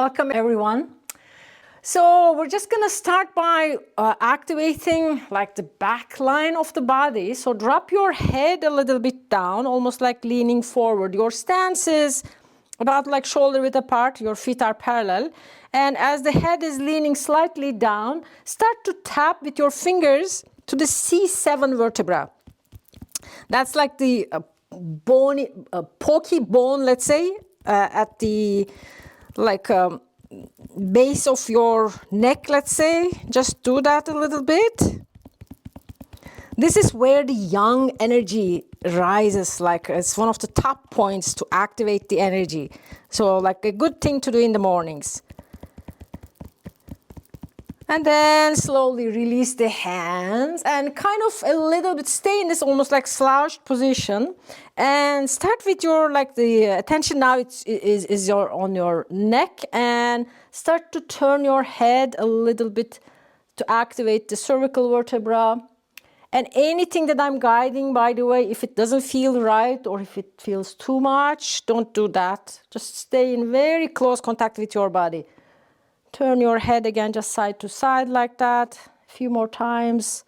welcome everyone. So we're just gonna start by activating like the back line of the body. So drop your head a little bit down, almost like leaning forward. Your stance is about like shoulder width apart, your feet are parallel. And as the head is leaning slightly down, start to tap with your fingers to the C7 vertebra. That's like the bony, pokey bone, let's say, at the like base of your neck, let's say. Just do that a little bit. This is where the yang energy rises, like it's one of the top points to activate the energy. So like a good thing to do in the mornings. And then slowly release the hands and kind of a little bit stay in this almost like slouched position, and start with your like the attention now is your on your neck, and start to turn your head a little bit to activate the cervical vertebra. And anything that I'm guiding, by the way, if it doesn't feel right or if it feels too much, don't do that. Just stay in very close contact with your body. Turn your head again, just side to side like that, a few more times.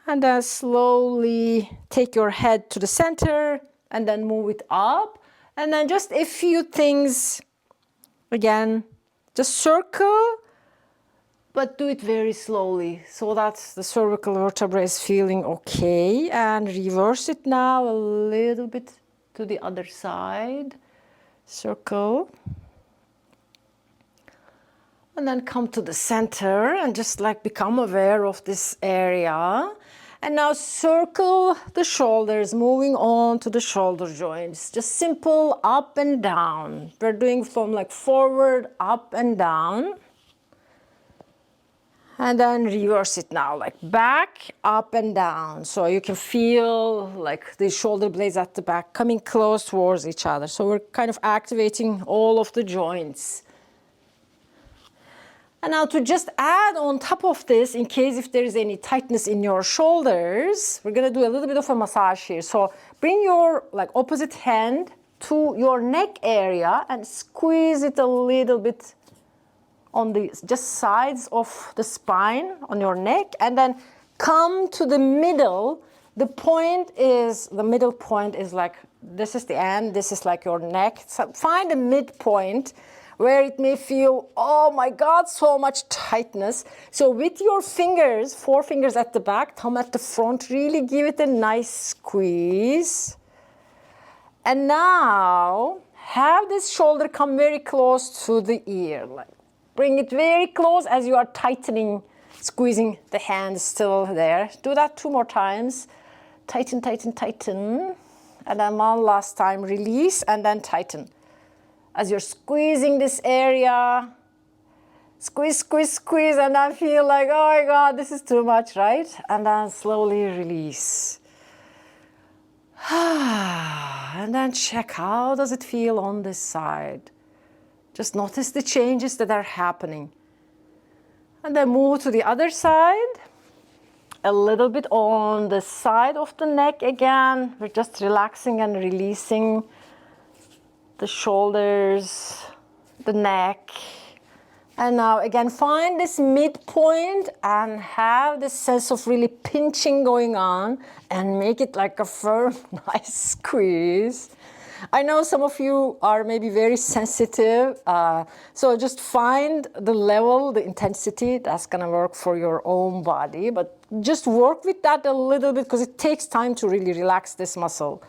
And then slowly take your head to the center and then move it up. And then just a few things, again, just circle, but do it very slowly so that the cervical vertebra is feeling okay. And reverse it now a little bit to the other side. Circle. And then come to the center and just like become aware of this area. And now circle the shoulders, moving on to the shoulder joints. Just simple up and down. We're doing from like forward, up and down. And then reverse it now, like back, up and down. So you can feel like the shoulder blades at the back coming close towards each other. So we're kind of activating all of the joints. And now to just add on top of this, in case if there is any tightness in your shoulders, we're gonna do a little bit of a massage here. So bring your like opposite hand to your neck area and squeeze it a little bit on the just sides of the spine on your neck, and then come to the middle. The middle point is like, this is the end, this is like your neck. So find a midpoint where it may feel, oh my God, so much tightness. So with your fingers, 4 fingers at the back, thumb at the front, really give it a nice squeeze. And now have this shoulder come very close to the ear. Like, bring it very close as you are tightening, squeezing the hand still there. Do that 2 more times. Tighten, tighten, tighten. And then one last time, release and then tighten. As you're squeezing this area, squeeze, squeeze, squeeze, and I feel like, oh my God, this is too much, right? And then slowly release. And then check, how does it feel on this side? Just notice the changes that are happening. And then move to the other side. A little bit on the side of the neck again. We're just relaxing and releasing the shoulders, the neck. And now again, find this midpoint and have this sense of really pinching going on and make it like a firm, nice squeeze. I know some of you are maybe very sensitive, so just find the level, the intensity that's gonna work for your own body, but just work with that a little bit because it takes time to really relax this muscle.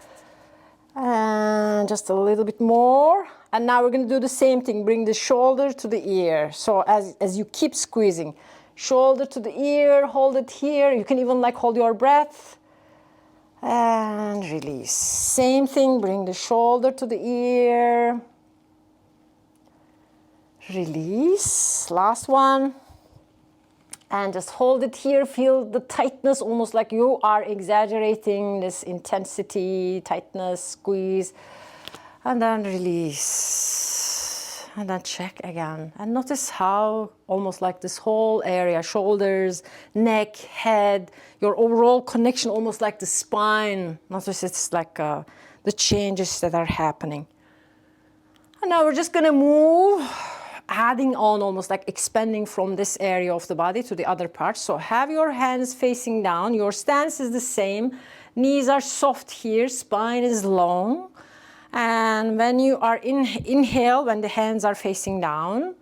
And just a little bit more. And now we're going to do the same thing. Bring the shoulder to the ear. So as you keep squeezing, shoulder to the ear, hold it here. You can even like hold your breath. And release. Same thing, bring the shoulder to the ear. Release. Last one. And just hold it here, feel the tightness, almost like you are exaggerating this intensity, tightness, squeeze, and then release. And then check again. And notice how almost like this whole area, shoulders, neck, head, your overall connection, almost like the spine. Notice it's like the changes that are happening. And now we're just gonna move, adding on, almost like expanding from this area of the body to the other part. So have your hands facing down, your stance is the same, knees are soft here, spine is long. And when you are inhale, when the hands are facing down.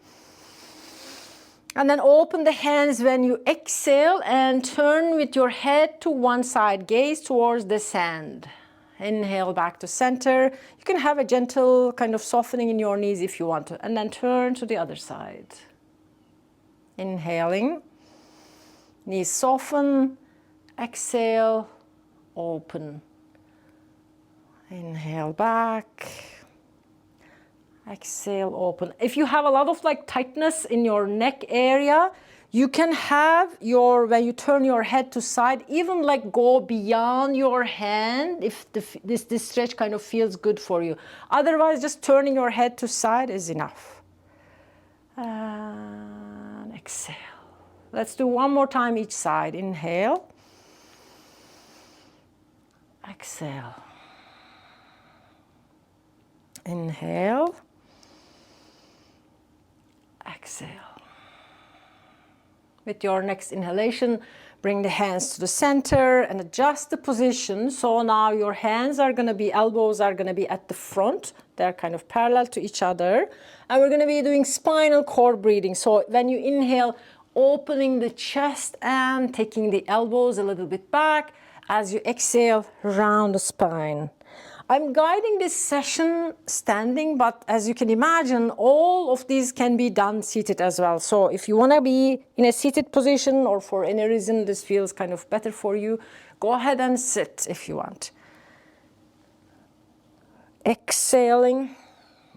And then open the hands when you exhale and turn with your head to one side, gaze towards the sand. Inhale back to center. You can have a gentle kind of softening in your knees if you want to. And then turn to the other side. Inhaling. Knees soften. Exhale. Open. Inhale back. Exhale, open. If you have a lot of like tightness in your neck area, you can have your, when you turn your head to side, even like go beyond your hand if this stretch kind of feels good for you. Otherwise, just turning your head to side is enough. And exhale. Let's do one more time each side. Inhale. Exhale. Inhale. Exhale. With your next inhalation, bring the hands to the center and adjust the position. So now your hands are going to be, elbows are going to be at the front. They're kind of parallel to each other. And we're going to be doing spinal cord breathing. So when you inhale, opening the chest and taking the elbows a little bit back. As you exhale, round the spine. I'm guiding this session standing, but as you can imagine, all of these can be done seated as well. So if you want to be in a seated position or for any reason this feels kind of better for you, go ahead and sit if you want. Exhaling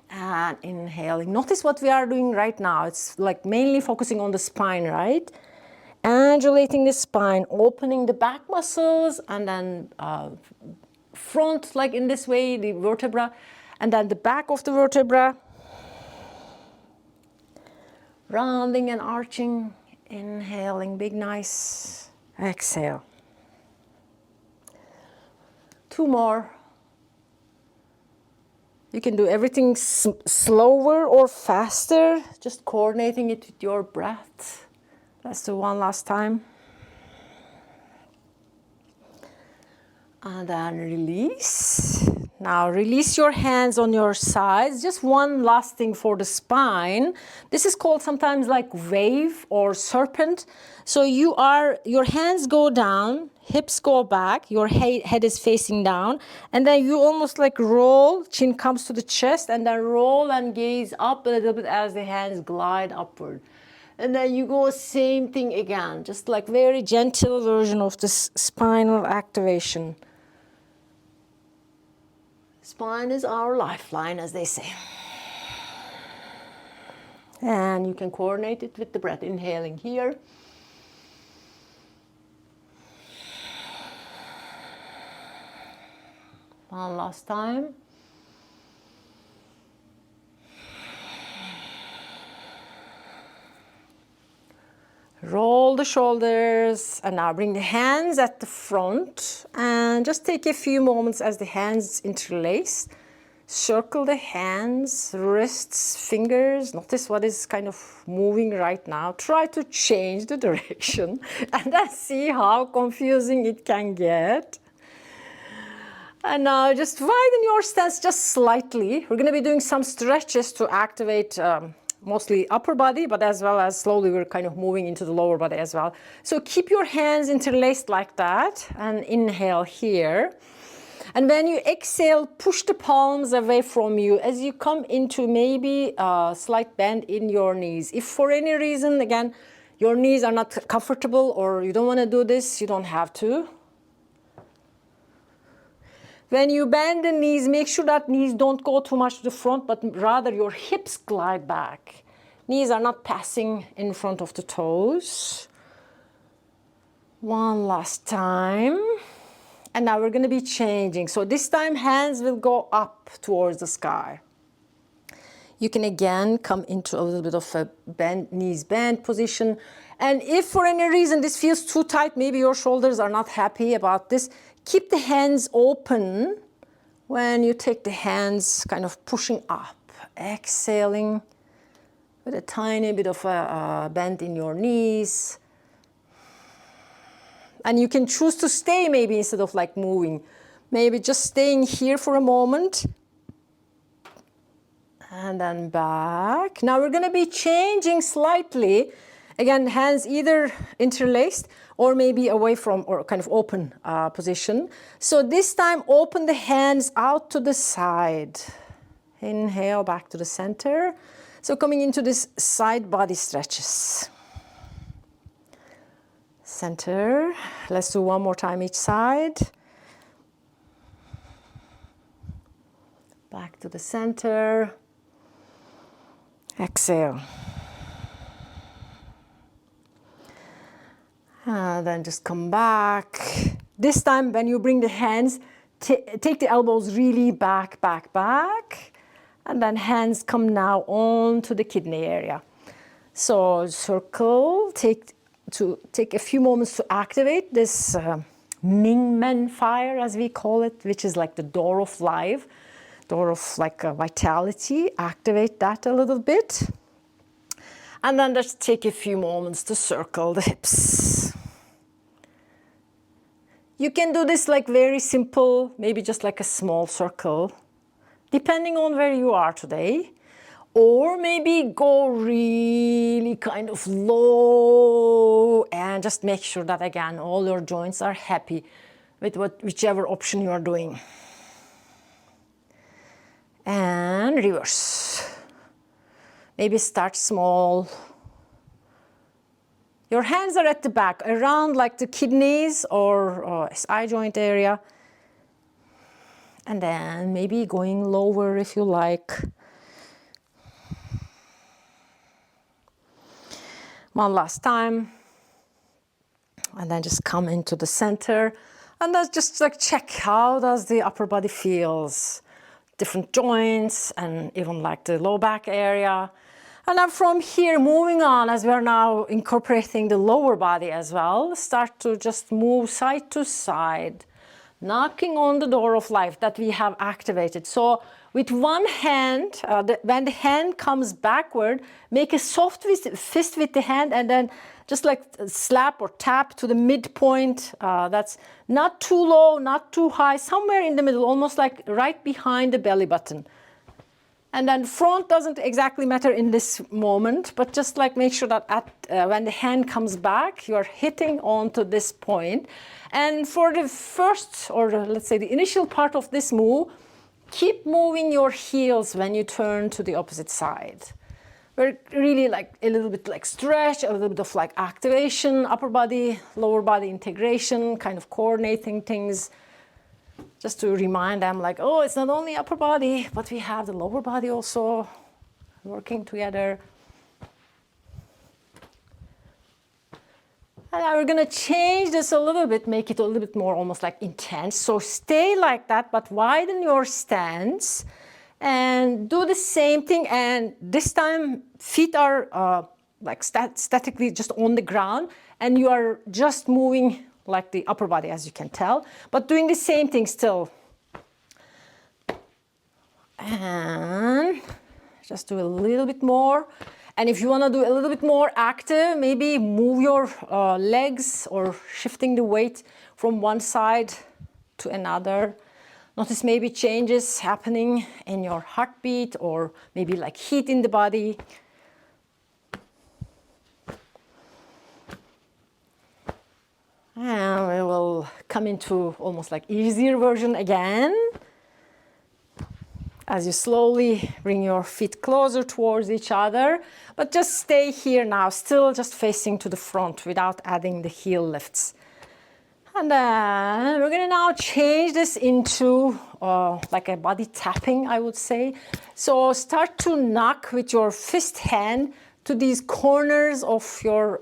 and inhaling. Notice what we are doing right now. It's like mainly focusing on the spine, right? Undulating the spine, opening the back muscles, and then front, like in this way, the vertebra, and then the back of the vertebra. Rounding and arching, inhaling, big, nice. Exhale. Two more. You can do everything slower or faster, just coordinating it with your breath. Let's do one last time. And then release. Now release your hands on your sides. Just one last thing for the spine. This is called sometimes like wave or serpent. So your hands go down, hips go back, your head is facing down, and then you almost like roll, chin comes to the chest, and then roll and gaze up a little bit as the hands glide upward. And then you go same thing again, just like very gentle version of this spinal activation. Spine is our lifeline, as they say. And you can coordinate it with the breath, inhaling here. One last time. Roll the shoulders, and now bring the hands at the front and just take a few moments as the hands interlace. Circle the hands, wrists, fingers. Notice what is kind of moving right now. Try to change the direction and then see how confusing it can get. And now just widen your stance just slightly. We're going to be doing some stretches to activate mostly upper body, but as well as slowly we're kind of moving into the lower body as well. So keep your hands interlaced like that and inhale here. And when you exhale, push the palms away from you as you come into maybe a slight bend in your knees. If for any reason, again, your knees are not comfortable or you don't want to do this, you don't have to. When you bend the knees, make sure that knees don't go too much to the front, but rather your hips glide back. Knees are not passing in front of the toes. One last time. And now we're going to be changing. So this time hands will go up towards the sky. You can again come into a little bit of a bend, knees bend position. And if for any reason this feels too tight, maybe your shoulders are not happy about this, keep the hands open when you take the hands kind of pushing up exhaling with a tiny bit of a bend in your knees. And you can choose to stay maybe instead of like moving. Maybe just staying here for a moment. And then back. Now we're going to be changing slightly. Again, hands either interlaced or maybe away from or kind of open position. So this time open the hands out to the side. Inhale back to the center. So coming into this side body stretches. Center. Let's do one more time each side. Back to the center. Exhale. Then just come back. This time when you bring the hands, take the elbows really back, back, back. And then hands come now on to the kidney area. So circle, take a few moments to activate this Ming-Men fire, as we call it, which is like the door of life, door of like vitality. Activate that a little bit. And then just take a few moments to circle the hips. You can do this like very simple, maybe just like a small circle, depending on where you are today. Or maybe go really kind of low and just make sure that again all your joints are happy with whichever option you are doing. And reverse. Maybe start small. Your hands are at the back, around like the kidneys or SI joint area. And then maybe going lower if you like. One last time. And then just come into the center. And then just like check how does the upper body feels. Different joints and even like the low back area. And then from here, moving on, as we are now incorporating the lower body as well, start to just move side to side, knocking on the door of life that we have activated. So with one hand, when the hand comes backward, make a soft fist with the hand and then just like slap or tap to the midpoint. That's not too low, not too high, somewhere in the middle, almost like right behind the belly button. And then front doesn't exactly matter in this moment, but just like make sure that when the hand comes back, you are hitting onto this point. And for the first, or let's say the initial part of this move, keep moving your heels when you turn to the opposite side. We're really like a little bit like stretch, a little bit of like activation, upper body, lower body integration, kind of coordinating things. Just to remind them like, oh, it's not only upper body, but we have the lower body also working together. And now we're going to change this a little bit, make it a little bit more almost like intense. So stay like that, but widen your stance and do the same thing. And this time feet are like statically just on the ground and you are just moving like the upper body, as you can tell, but doing the same thing still. And just do a little bit more. And if you want to do a little bit more active, maybe move your legs or shifting the weight from one side to another. Notice maybe changes happening in your heartbeat or maybe like heat in the body. And we will come into almost like easier version again. As you slowly bring your feet closer towards each other, but just stay here now, still just facing to the front without adding the heel lifts. And then we're going to now change this into like a body tapping, I would say. So start to knock with your fist hand to these corners of your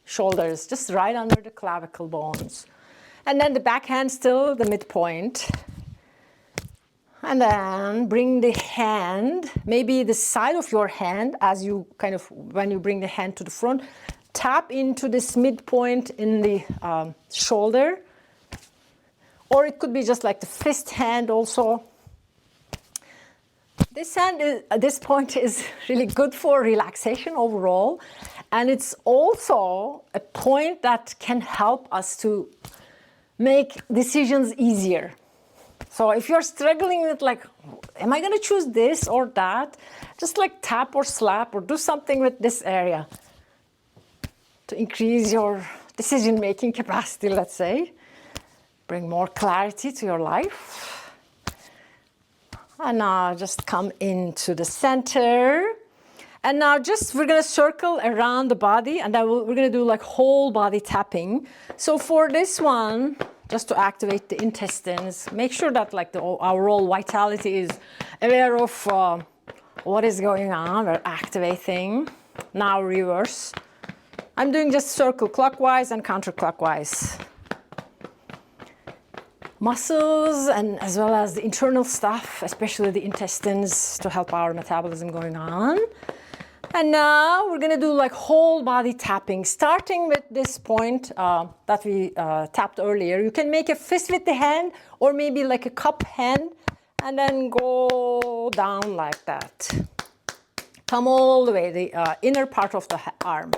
shoulders, just right under the clavicle bones. And then the back hand still the midpoint. And then bring the hand, maybe the side of your hand, as you kind of, when you bring the hand to the front, tap into this midpoint in the shoulder. Or it could be just like the fist hand also. This hand at this point is really good for relaxation overall. And it's also a point that can help us to make decisions easier. So if you're struggling with like, am I going to choose this or that? Just like tap or slap or do something with this area to increase your decision-making capacity, let's say. Bring more clarity to your life. And now just come into the center. And now just, we're gonna circle around the body, and then we're gonna do like whole body tapping. So for this one, just to activate the intestines, make sure that like our whole vitality is aware of what is going on. We're activating. Now reverse. I'm doing just circle clockwise and counterclockwise. Muscles and as well as the internal stuff, especially the intestines, to help our metabolism going on. And now we're gonna do like whole body tapping, starting with this point that we tapped earlier. You can make a fist with the hand or maybe like a cup hand and then go down like that. Come all the way, the inner part of the arm.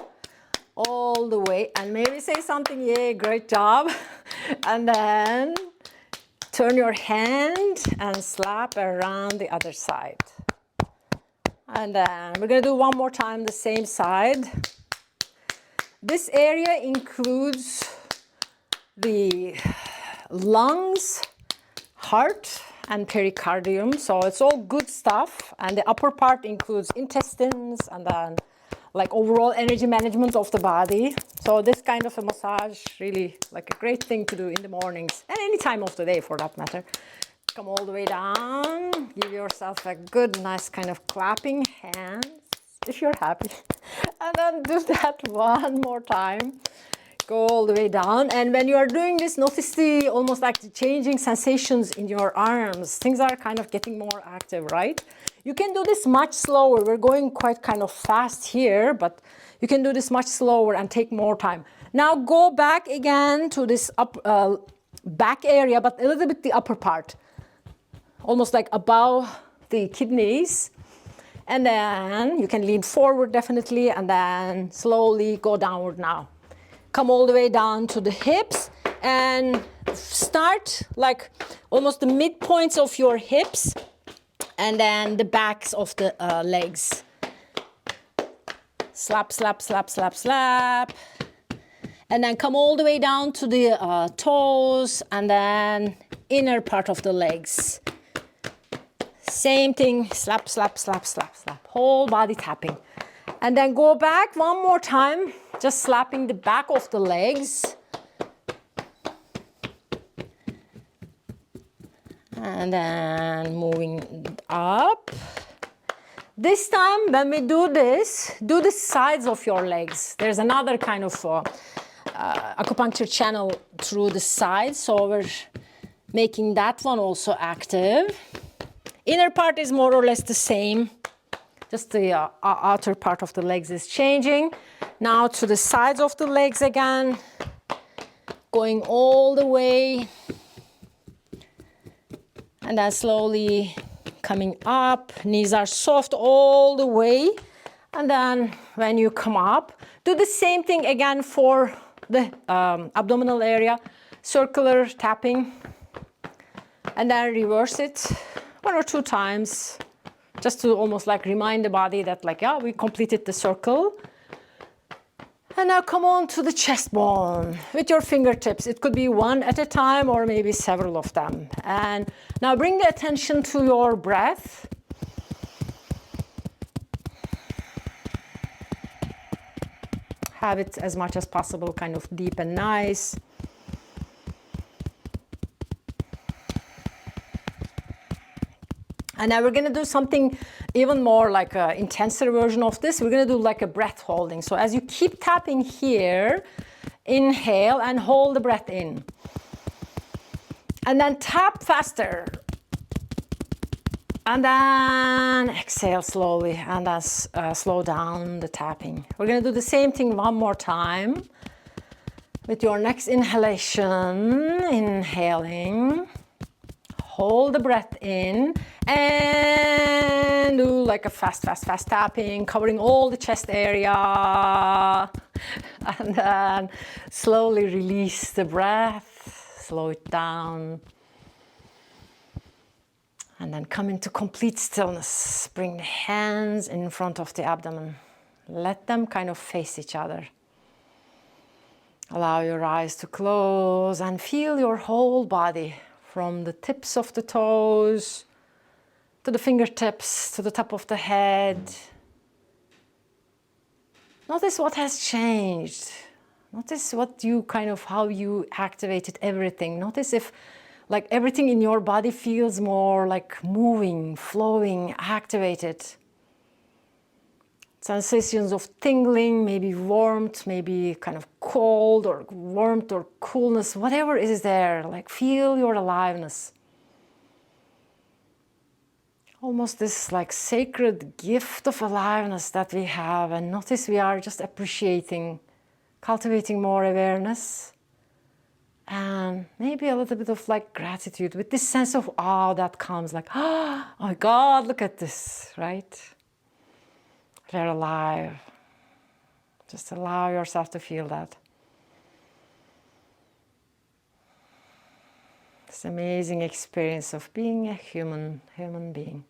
All the way, and maybe say something, yay, great job. And then turn your hand and slap around the other side. And then we're going to do one more time the same side. This area includes the lungs, heart, and pericardium. So it's all good stuff. And the upper part includes intestines and then like overall energy management of the body. So this kind of a massage, really like a great thing to do in the mornings and any time of the day for that matter. Come all the way down, give yourself a good, nice kind of clapping hands if you're happy. And then do that one more time. Go all the way down. And when you are doing this, notice the almost like the changing sensations in your arms. Things are kind of getting more active, right? You can do this much slower. We're going quite kind of fast here, but you can do this much slower and take more time. Now go back again to this back area, but a little bit the upper part. Almost like above the kidneys. And then you can lean forward definitely, and then slowly go downward now. Come all the way down to the hips and start like almost the midpoints of your hips and then the backs of the legs. Slap, slap, slap, slap, slap. And then come all the way down to the toes and then inner part of the legs. Same thing, slap, slap, slap, slap, slap. Whole body tapping. And then go back one more time, just slapping the back of the legs. And then moving up. This time, when we do this, do the sides of your legs. There's another kind of acupuncture channel through the sides, so we're making that one also active. Inner part is more or less the same. Just the outer part of the legs is changing. Now to the sides of the legs again. Going all the way. And then slowly coming up. Knees are soft all the way. And then when you come up, do the same thing again for the abdominal area. Circular tapping. And then reverse it 1 or 2 times. Just to almost like remind the body that like, yeah, we completed the circle. And now come on to the chest bone with your fingertips. It could be one at a time or maybe several of them. And now bring the attention to your breath. Have it as much as possible, kind of deep and nice. And now we're going to do something even more like an intenser version of this. We're going to do like a breath holding. So as you keep tapping here, inhale and hold the breath in. And then tap faster. And then exhale slowly and then slow down the tapping. We're going to do the same thing one more time. With your next inhalation, inhaling. Hold the breath in and do like a fast tapping, covering all the chest area. And then slowly release the breath, slow it down. And then come into complete stillness. Bring the hands in front of the abdomen. Let them kind of face each other. Allow your eyes to close and feel your whole body from the tips of the toes to the fingertips to the top of the head. Notice what has changed. Notice what you how you activated everything. Notice if like everything in your body feels more like moving, flowing, activated. Sensations of tingling, maybe warmth, maybe kind of cold or warmth or coolness, whatever is there, like feel your aliveness. Almost this like sacred gift of aliveness that we have, and notice we are just appreciating, cultivating more awareness, and maybe a little bit of like gratitude with this sense of awe that comes like, oh my God, look at this, right? They're alive. Just allow yourself to feel that. This amazing experience of being a human being.